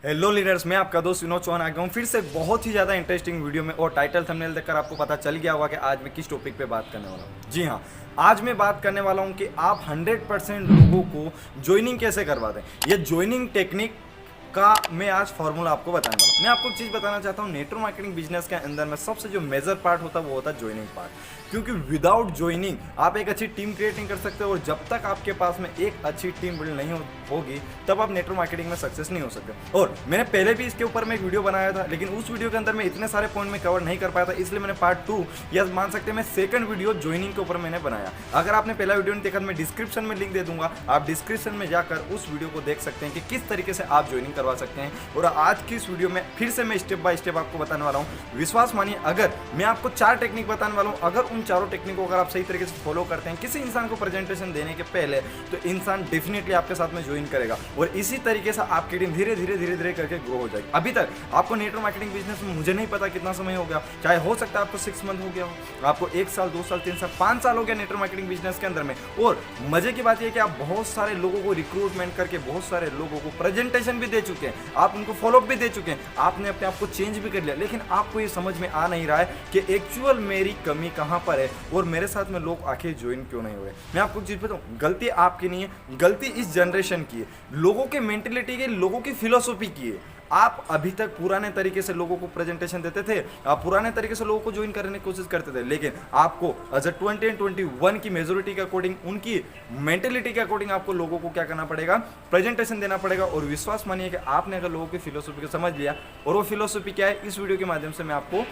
Hello leaders, मैं आपका दोस्त विनोद चौहान आ गया हूँ फिर से बहुत ही ज़्यादा इंटरेस्टिंग वीडियो में। और टाइटल थंबनेल देखकर आपको पता चल गया होगा कि आज मैं किस टॉपिक पे बात करने वाला हूँ। जी हाँ, आज मैं बात करने वाला हूँ कि आप 100% लोगों को ज्वाइनिंग कैसे करवा दें। ये ज्वाइनिंग टेक्निक का मैं आज फॉर्मूला आपको बताने वाला हूँ। मैं आपको एक चीज़ बताना चाहता हूँ, नेटवर्क मार्केटिंग बिजनेस के अंदर में सबसे जो मेजर पार्ट होता है वो होता है ज्वाइनिंग पार्ट। क्योंकि विदाउट ज्वाइनिंग आप एक अच्छी टीम क्रिएट नहीं कर सकते, और जब तक आपके पास में एक अच्छी टीम बिल्ड नहीं होगी तब आप नेटवर्क मार्केटिंग में सक्सेस नहीं हो सकते। और मैंने पहले भी इसके ऊपर में एक वीडियो बनाया था, लेकिन उस वीडियो के अंदर मैं इतने सारे पॉइंट में कवर नहीं कर पाया था, इसलिए मैंने पार्ट 2 या मान सकते हैं मैं सेकंड वीडियो ज्वाइनिंग के ऊपर मैंने बनाया। अगर आपने पहला वीडियो नहीं देखा तो मैं डिस्क्रिप्शन में लिंक दे दूंगा, आप डिस्क्रिप्शन में जाकर उस वीडियो को देख सकते हैं कि किस तरीके से आप ज्वाइनिंग करवा सकते हैं। और आज की इस वीडियो में फिर से मैं स्टेप बाय स्टेप आपको बताने वाला हूं। विश्वास मानिए, अगर मैं आपको 4 टेक्निक बताने वाला हूं, अगर उन चारों टेक्निक को अगर आप सही तरीके से फॉलो करते हैं किसी इंसान को प्रेजेंटेशन देने के पहले, तो इंसान डेफिनेटली आपके साथ में ज्वाइन करेगा और इसी तरीके से आपकी टीम धीरे धीरे करके ग्रो हो जाएगी। अभी तक आपको नेटवर्क मार्केटिंग बिजनेस में मुझे नहीं पता कितना समय हो गया, चाहे हो सकता है आपको 6 मंथ हो गया हो, आपको 1 साल 2 साल 3 साल 5 साल हो गया नेटवर्क मार्केटिंग बिजनेस के अंदर में। और मजे की बात यह कि आप बहुत सारे लोगों को रिक्रूटमेंट करके बहुत सारे लोगों को प्रेजेंटेशन भी दे चुके हैं, आप उनको फॉलोअप भी दे चुके हैं, आपने अपने आप को चेंज भी कर लिया, लेकिन आपको ये समझ में आ नहीं रहा है कि एक्चुअल मेरी कमी कहां पर है और मेरे साथ में लोग आखिर ज्वाइन क्यों नहीं हो रहे। मैं आपको चीज बताऊं, गलती आपकी नहीं है, गलती इस जनरेशन की है, लोगों के मेंटेलिटी की, लोगों की फिलोसॉफी की है। आप अभी तक पुराने तरीके से लोगों को प्रेजेंटेशन देते थे, आप पुराने तरीके से लोगों को ज्वाइन करने की कोशिश करते थे, लेकिन आपको एज 2021 की मेजोरिटी के अकॉर्डिंग, उनकी मेंटेलिटी के अकॉर्डिंग आपको लोगों को क्या करना पड़ेगा, प्रेजेंटेशन देना पड़ेगा। और विश्वास मानिए कि आपने अगर लोगों की फिलोसॉफी को समझ लिया, और वो फिलोसॉफी क्या है इस वीडियो के माध्यम से मैं आपको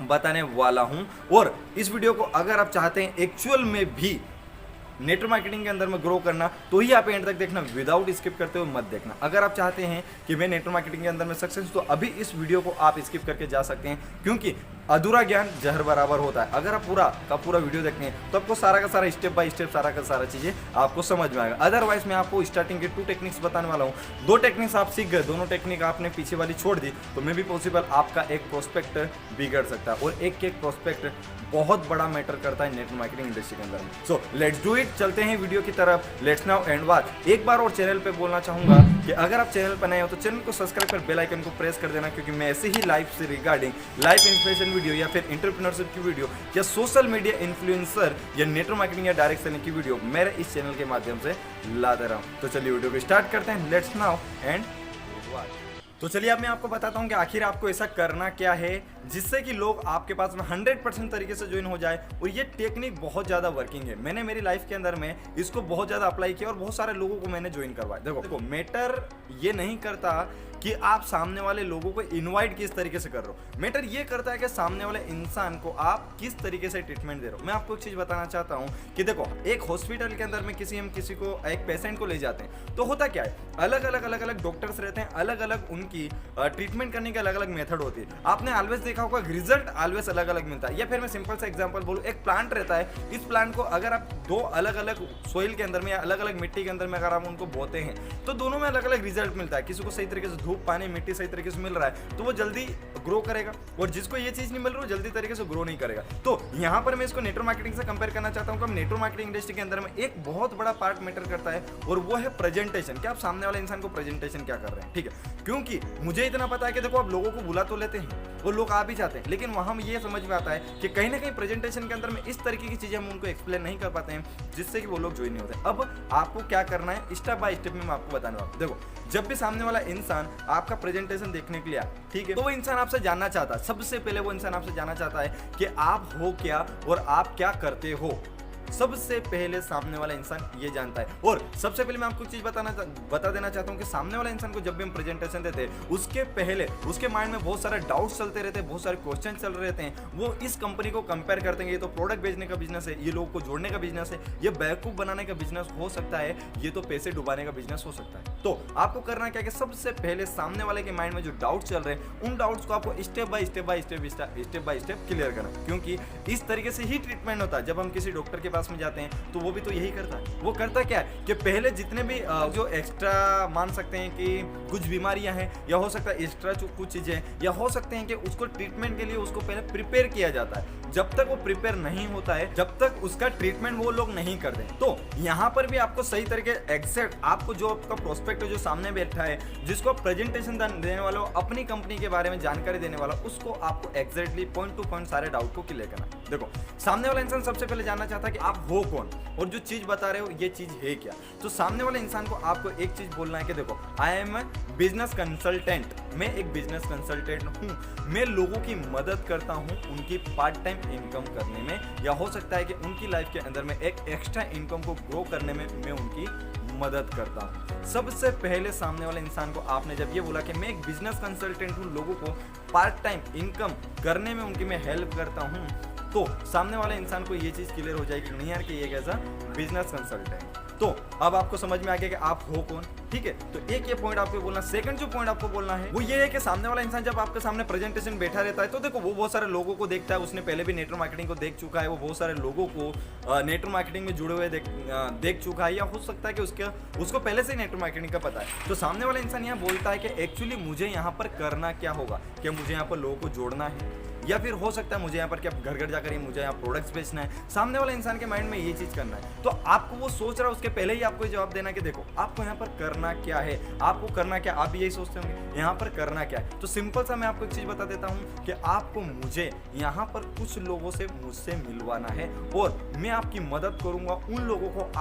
बताने वाला हूं। और इस वीडियो को अगर आप चाहते हैं एक्चुअल में भी नेटवर्क मार्केटिंग के अंदर में ग्रो करना, तो ही आप एंड तक देखना, विदाउट स्किप करते हुए मत देखना। अगर आप चाहते हैं कि मैं नेटवर्क मार्केटिंग के अंदर में सक्सेस, तो अभी इस वीडियो को आप स्किप करके जा सकते हैं, क्योंकि अधूरा ज्ञान जहर बराबर होता है। अगर आप पूरा का पूरा वीडियो देखते हैं तो आपको सारा का सारा स्टेप बाय स्टेप सारा का सारा चीज़ें आपको समझ में आएगा। अदरवाइज मैं आपको स्टार्टिंग के 2 टेक्निक्स बताने वाला हूँ। 2 टेक्निक्स आप सीख गए, दोनों टेक्निक आपने पीछे वाली छोड़ दी, तो मे भी पॉसिबल आपका एक प्रोस्पेक्ट बिगड़ सकता है, और एक प्रोस्पेक्ट बहुत बड़ा मैटर करता है नेटवर्क मार्केटिंग इंडस्ट्री के अंदर में। सो लेट्स डू इट, चलते हैं वीडियो की तरफ। Let's now and watch. एक बार और चैनल पे बोलना चाहूंगा कि अगर आप चैनल पर नए हो तो चैनल को सब्सक्राइब कर बेल आइकन को प्रेस कर देना, क्योंकि मैं ऐसे ही लाइव से रिगार्डिंग लाइफ इंस्पिरेशन वीडियो या फिर एंटरप्रेन्योरशिप की वीडियो या सोशल मीडिया इन्फ्लुएंसर या नेटवर्क मार्केटिंग या डायरेक्ट सेलिंग की वीडियो मेरे इस चैनल के माध्यम से लाते रहा हूं। तो चलिए वीडियो को स्टार्ट करते हैं। Let's now and watch. तो चलिए अब मैं आपको बताता हूं कि आखिर आपको ऐसा करना क्या है जिससे कि लोग आपके पास में 100% तरीके से ज्वाइन हो जाए। और ये टेक्निक बहुत ज़्यादा वर्किंग है, मैंने मेरी लाइफ के अंदर में इसको बहुत ज़्यादा अप्लाई किया और बहुत सारे लोगों को मैंने ज्वाइन करवाया। देखो मैटर ये नहीं करता कि आप सामने वाले लोगों को इनवाइट किस तरीके से कर रहे हो, मैटर ये करता है कि सामने वाले इंसान को आप किस तरीके से ट्रीटमेंट दे रहे हो। मैं आपको एक चीज़ बताना चाहता हूँ कि देखो, एक हॉस्पिटल के अंदर में हम किसी को, एक पेशेंट को ले जाते हैं, तो होता क्या है, अलग अलग डॉक्टर्स रहते हैं, अलग अलग उनकी ट्रीटमेंट करने की अलग अलग मेथड होती है। आपने ऑलवेज देखा होगा रिजल्ट ऑलवेज अलग अलग मिलता है। या फिर मैं सिंपल सा एग्जांपल बोलूं, एक प्लांट रहता है, इस प्लांट को अगर आप 2 अलग अलग सोइल के अंदर में या अलग अलग मिट्टी के अंदर में अगर आप उनको बोते हैं, तो दोनों में अलग अलग रिजल्ट मिलता है। किसी को सही तरीके से धूप, पानी, मिट्टी सही तरीके से मिल रहा है तो वो जल्दी ग्रो करेगा, और जिसको ये चीज नहीं मिल रही है जल्दी तरीके से ग्रो नहीं करेगा। तो यहाँ पर मैं इसको नेटवर्क मार्केटिंग से कंपेयर करना चाहता हूँ कि नेटवर्क मार्केटिंग इंडस्ट्री के अंदर में एक बहुत बड़ा पार्ट मैटर करता है, और वो है प्रेजेंटेशन। कि आप सामने वाले इंसान को प्रेजेंटेशन क्या कर रहे हैं, ठीक है। क्योंकि मुझे इतना पता है कि देखो, आप लोगों को बुला तो लेते हैं, वो लोग आ भी जाते हैं, लेकिन वहां ये समझ में आता है कि कहीं ना कहीं प्रेजेंटेशन के अंदर में इस तरीके की चीजें हम उनको एक्सप्लेन नहीं कर पाते हैं जिससे कि वो लोग ज्वाइन नहीं होते। अब आपको क्या करना है, स्टेप बाय स्टेप में मैं आपको बताने वाला हूं। देखो, जब भी सामने वाला इंसान आपका प्रेजेंटेशन देखने के लिए आए, ठीक है, तो वो इंसान आपसे जानना चाहता है, सबसे पहले वो इंसान आपसे जानना चाहता है कि आप हो क्या और आप क्या करते हो। सबसे पहले सामने वाला इंसान ये जानता है। और सबसे पहले मैं आपको चीज बता देना चाहता हूं कि सामने वाला इंसान को जब भी हम प्रेजेंटेशन देते हैं, उसके पहले उसके माइंड में बहुत सारे डाउट्स चलते रहते हैं, बहुत सारे क्वेश्चन चल रहे रहते हैं। वो इस कंपनी को कंपेयर करते हैं, ये तो प्रोडक्ट बेचने का बिजनेस है, ये लोगों को जोड़ने का बिजनेस है, ये बेवकूफ बनाने का बिजनेस हो सकता है, ये तो पैसे डुबाने का बिजनेस हो सकता है। तो आपको करना क्या है कि सबसे पहले सामने वाले के माइंड में जो डाउट्स चल रहे हैं, उन डाउट्स को आपको स्टेप बाय स्टेप क्लियर करना, क्योंकि इस तरीके से ही ट्रीटमेंट होता है। जब हम किसी डॉक्टर के पास में जाते हैं तो वो भी तो यही करता है। वो करता क्या है कि पहले जितने भी जो एक्स्ट्रा मान सकते हैं कि कुछ बीमारियां हैं, या हो सकता है एक्स्ट्रा कुछ चीजें, या हो सकते हैं कि उसको ट्रीटमेंट के लिए उसको पहले प्रिपेयर किया जाता है। जब तक वो प्रिपेयर नहीं होता है, जब तक उसका ट्रीटमेंट वो लोग नहीं करते। तो यहाँ पर भी आपको सही तरीके एग्जैक्ट आपको जो आपका प्रोस्पेक्ट प्रोस्पेक्टर जो सामने बैठा है, जिसको आप प्रेजेंटेशन देने वाले हो, अपनी कंपनी के बारे में जानकारी देने वाला, उसको आपको एग्जैक्टली पॉइंट टू पॉइंट सारे डाउट को क्लियर करना। देखो सामने वाला इंसान सबसे पहले जानना चाहता है कि आप हो कौन और जो चीज बता रहे हो ये चीज है क्या। तो सामने वाले इंसान को आपको एक चीज बोलना है कि देखो I am a business consultant, मैं एक बिजनेस कंसल्टेंट हूँ, मैं लोगों की मदद करता हूँ उनकी पार्ट टाइम इनकम करने में, या हो सकता है कि उनकी लाइफ के अंदर में एक एक्स्ट्रा इनकम को ग्रो करने में मैं उनकी मदद करता हूँ। सबसे पहले सामने वाले इंसान को आपने जब ये बोला कि मैं एक बिजनेस कंसल्टेंट हूँ, लोगों को पार्ट टाइम इनकम करने में उनकी मैं हेल्प करता हूँ, तो सामने वाले इंसान को ये चीज क्लियर हो जाएगी नहीं यार कि ये कैसा बिजनेस कंसल्टेंट। तो अब आपको समझ में आ गया कि आप हो कौन, ठीक है। तो एक ये पॉइंट आपको बोलना। सेकंड जो पॉइंट आपको बोलना है वो ये है कि सामने वाला इंसान जब आपके सामने प्रेजेंटेशन बैठा रहता है तो देखो वो बहुत सारे लोगों को देखता है, उसने पहले भी नेटवर्क मार्केटिंग को देख चुका है, वो बहुत सारे लोगों को नेटवर्क मार्केटिंग में जुड़े हुए देख चुका है, या हो सकता है कि उसको पहले से ही नेटवर्क मार्केटिंग का पता है। तो सामने वाला इंसान यहाँ बोलता है कि एक्चुअली मुझे यहाँ पर करना क्या होगा, क्या मुझे यहाँ पर लोगों को जोड़ना है, या फिर हो सकता है मुझे यहाँ पर क्या घर घर जाकर मुझे यहाँ प्रोडक्ट्स बेचना है। सामने वाले इंसान के माइंड में ये चीज करना है, तो आपको वो सोच रहा है उसके पहले ही आपको जवाब देना कि देखो आपको यहाँ पर करना क्या है, आपको करना क्या, आप यही सोचते होंगे यहाँ पर करना क्या है। तो सिंपल सा मैं आपको एक चीज बता देता हूँ कि आपको मुझे यहाँ पर कुछ लोगों से मुझसे मिलवाना है और मैं आपकी मदद करूंगा उन लोगों को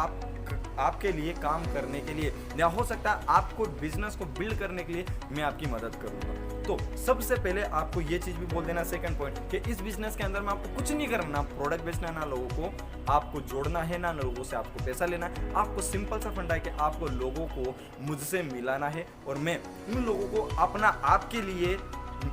आपके लिए काम करने के लिए, या हो सकता है आपको बिजनेस को बिल्ड करने के लिए मैं आपकी मदद करूंगा। तो सबसे पहले आपको ये चीज भी बोल देना सेकंड पॉइंट कि इस बिजनेस के अंदर में आपको कुछ नहीं करना, प्रोडक्ट बेचना, ना लोगों को आपको जोड़ना है, ना लोगों से आपको पैसा लेना है। आपको सिंपल सा फंडा है कि आपको लोगों को मुझसे मिलाना है और मैं उन लोगों को अपना आपके लिए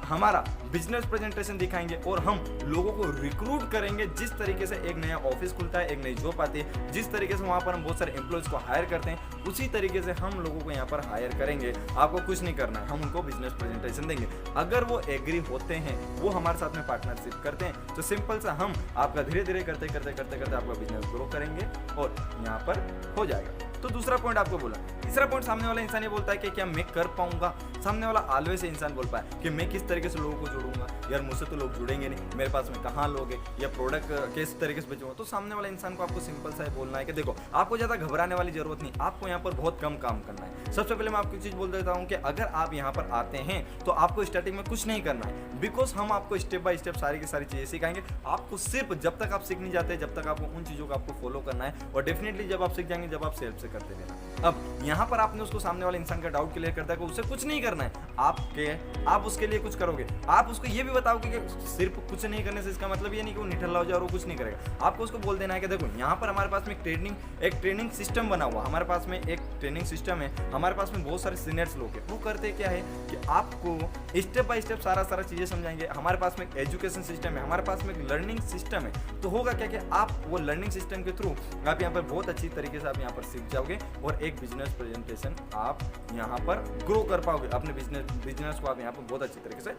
हमारा बिजनेस प्रेजेंटेशन दिखाएंगे और हम लोगों को रिक्रूट करेंगे। जिस तरीके से एक नया ऑफिस खुलता है, एक नई जॉब आती है, जिस तरीके से वहां पर हम बहुत सारे एम्प्लॉयज को हायर करते हैं, उसी तरीके से हम लोगों को यहाँ पर हायर करेंगे। आपको कुछ नहीं करना है, हम उनको बिजनेस प्रेजेंटेशन देंगे। अगर वो एग्री होते हैं, वो हमारे साथ में पार्टनरशिप करते हैं, तो सिंपल सा हम आपका धीरे धीरे करते करते करते करते आपका बिजनेस ग्रो करेंगे और यहाँ पर हो जाएगा। तो दूसरा पॉइंट आपको बोला। तीसरा पॉइंट सामने वाला इंसान ये बोलता है कि क्या मैं कर पाऊंगा। सामने वाला आलवे से इंसान बोल पाए कि मैं किस तरीके से लोगों को जोड़ूंगा, यार मुझसे तो लोग जुड़ेंगे नहीं, मेरे पास में कहाँ लोग हैं, या प्रोडक्ट किस तरीके से बेचूंगा। तो सामने वाले इंसान को आपको सिंपल सा बोलना है कि देखो आपको ज़्यादा घबराने वाली जरूरत नहीं, आपको यहाँ पर बहुत कम काम करना है। सबसे पहले मैं आपको एक चीज़ बोल देता हूँ कि अगर आप यहाँ पर आते हैं तो आपको स्टार्टिंग में कुछ नहीं करना है, बिकॉज हम आपको स्टेप बाय स्टेप सारी की सारी चीज़ें सिखाएंगे। आपको सिर्फ जब तक आप सीख नहीं जाते, जब तक आपको उन चीज़ों को आपको फॉलो करना है, और डेफिनेटली जब आप सीख जाएंगे, जब आप सेल्फ से करते रहना। अब यहाँ पर आपने उसको सामने वाले इंसान का डाउट क्लियर करता है कि उसे कुछ नहीं करना है, आप उसके लिए कुछ करोगे। आप उसको ये भी बताओगे कि सिर्फ कुछ नहीं करने से इसका मतलब ये नहीं कि वो निठल्ला हो जाए और वो कुछ नहीं करेगा। आपको उसको बोल देना है कि देखो यहाँ पर हमारे पास में एक ट्रेनिंग सिस्टम बना हुआ, हमारे पास में एक ट्रेनिंग सिस्टम है, हमारे पास में बहुत सारे सीनियर्स लोग हैं। वो करते क्या है कि आपको स्टेप बाय स्टेप सारा चीजें समझाएंगे। हमारे पास में एक एजुकेशन सिस्टम है, हमारे पास में एक लर्निंग सिस्टम है। तो होगा क्या कि आप वो लर्निंग सिस्टम के थ्रू आप यहाँ पर बहुत अच्छी तरीके से आप यहाँ पर सीख जाओगे और एक बिजनेस प्रेजेंटेशन आप यहाँ पर ग्रो कर पाओगे। अपने बिजनेस को आप यहाँ पर बहुत अच्छी तरीके से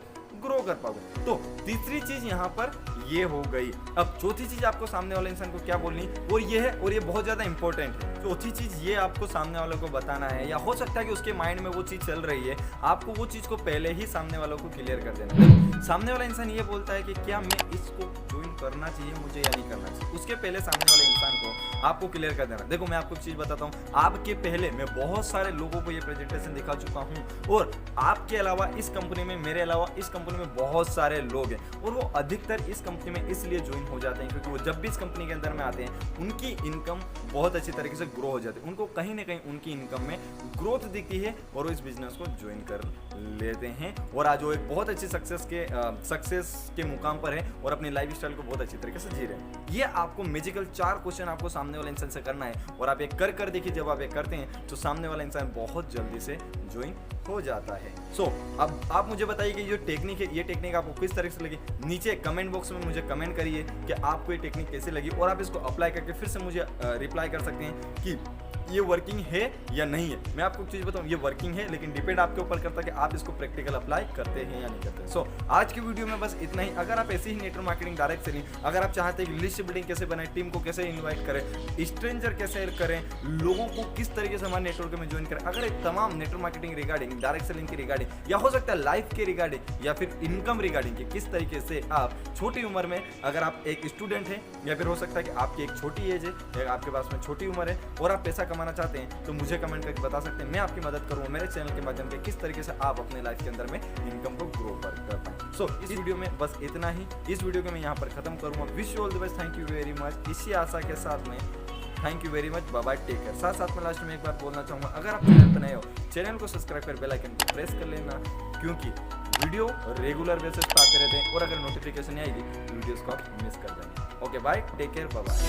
ग्रो कर पाओगे। तो तीसरी चीज यहाँ पर ये हो गई। अब चौथी चीज आपको सामने वाले इंसान को क्या बोलनी, और ये है, और ये बहुत ज्यादा इंपॉर्टेंट है। चौथी चीज ये आपको सामने वालों को बताना है, या हो सकता है कि उसके माइंड में वो चीज चल रही है, आपको वो चीज को पहले ही सामने वालों को क्लियर कर देना है। सामने वाला इंसान ये बोलता है कि क्या मैं इसको ज्वाइन करना चाहिए मुझे या नहीं करना चाहिए, उसके पहले सामने वाले इंसान को आपको क्लियर कर देना। देखो मैं आपको एक चीज बताता हूँ, आपके पहले मैं बहुत सारे लोगों को ये प्रेजेंटेशन दिखा चुका हूँ, और आपके अलावा इस कंपनी में, मेरे अलावा इस कंपनी में बहुत सारे लोग हैं, और वो अधिकतर इस कंपनी में इसलिए ज्वाइन हो जाते हैं क्योंकि वो जब भी इस कंपनी के अंदर में आते हैं उनकी इनकम बहुत अच्छी तरीके से ग्रो हो जाती है, उनको कहीं ना कहीं उनकी इनकम में ग्रोथ दिखती है और वो इस बिजनेस को ज्वाइन कर लेते हैं, और आज वो एक बहुत अच्छी सक्सेस के मुकाम पर है और अपनी लाइफ स्टाइल को बहुत अच्छी तरीके से जी रहे हैं। ये आपको मैजिकल 4 क्वेश्चन आपको सामने वाले इंसान से करना है, और आप एक कर देखिए, जब आप एक करते हैं तो सामने वाला इंसान बहुत जल्दी से ज्वाइन हो जाता है। अब आप मुझे बताइए कि ये टेक्निक है, ये टेक्निक आपको किस तरह से लगी। नीचे कमेंट बॉक्स में मुझे कमेंट करिए कि आपको ये टेक्निक कैसे लगी, और आप इसको अप्लाई करके फिर से मुझे रिप्लाई कर सकते हैं कि ये वर्किंग है या नहीं है। मैं आपको एक चीज़ बताऊं, ये वर्किंग है, लेकिन डिपेंड आपके ऊपर करता है कि आप इसको प्रैक्टिकल अप्लाई करते हैं या नहीं करते। आज की वीडियो में बस इतना ही। अगर आप ऐसी ही नेटवर्क मार्केटिंग, डायरेक्ट सेलिंग, अगर आप चाहते हैं कि लिस्ट बिल्डिंग कैसे बनाए, टीम को कैसे इन्वाइट करें, स्ट्रेंजर कैसे करें, लोगों को किस तरीके से हमारे नेटवर्क में ज्वाइन करें, अगर एक तमाम network marketing marketing regarding, direct selling के रिगार्डिंग, या हो सकता है लाइफ के रिगार्डिंग, या फिर इनकम रिगार्डिंग कि किस तरीके से आप छोटी उम्र में, अगर आप एक स्टूडेंट हैं या फिर हो सकता है कि आपकी एक छोटी एज है या आपके पास में छोटी उम्र है और आप पैसा कमाना चाहते हैं, तो मुझे कमेंट करके बता सकते हैं। मैं आपकी मदद करूँगा मेरे चैनल के माध्यम से किस तरीके से आप अपने लाइफ के अंदर में इनकम को ग्रो कर पाएं। सो इस वीडियो में बस इतना ही। इस वीडियो को मैं यहाँ पर खत्म करूँगा। Wish you all the best, thank you very much. इसी आशा के साथ में thank you very much, bye bye, take care. साथ साथ में लास्ट में एक बार बोलना चाहूँगा, अगर आप चैनल पर नए हो, चैनल को सब्सक्राइब कर बेल आइकन को प्रेस कर लेना, क्योंकि वीडियो रेगुलर बेसिस पे आते रहते हैं और अगर नोटिफिकेशन नहीं आएगी तो वीडियोस को आप मिस कर जाएंगे। Okay bye, take care, bye bye.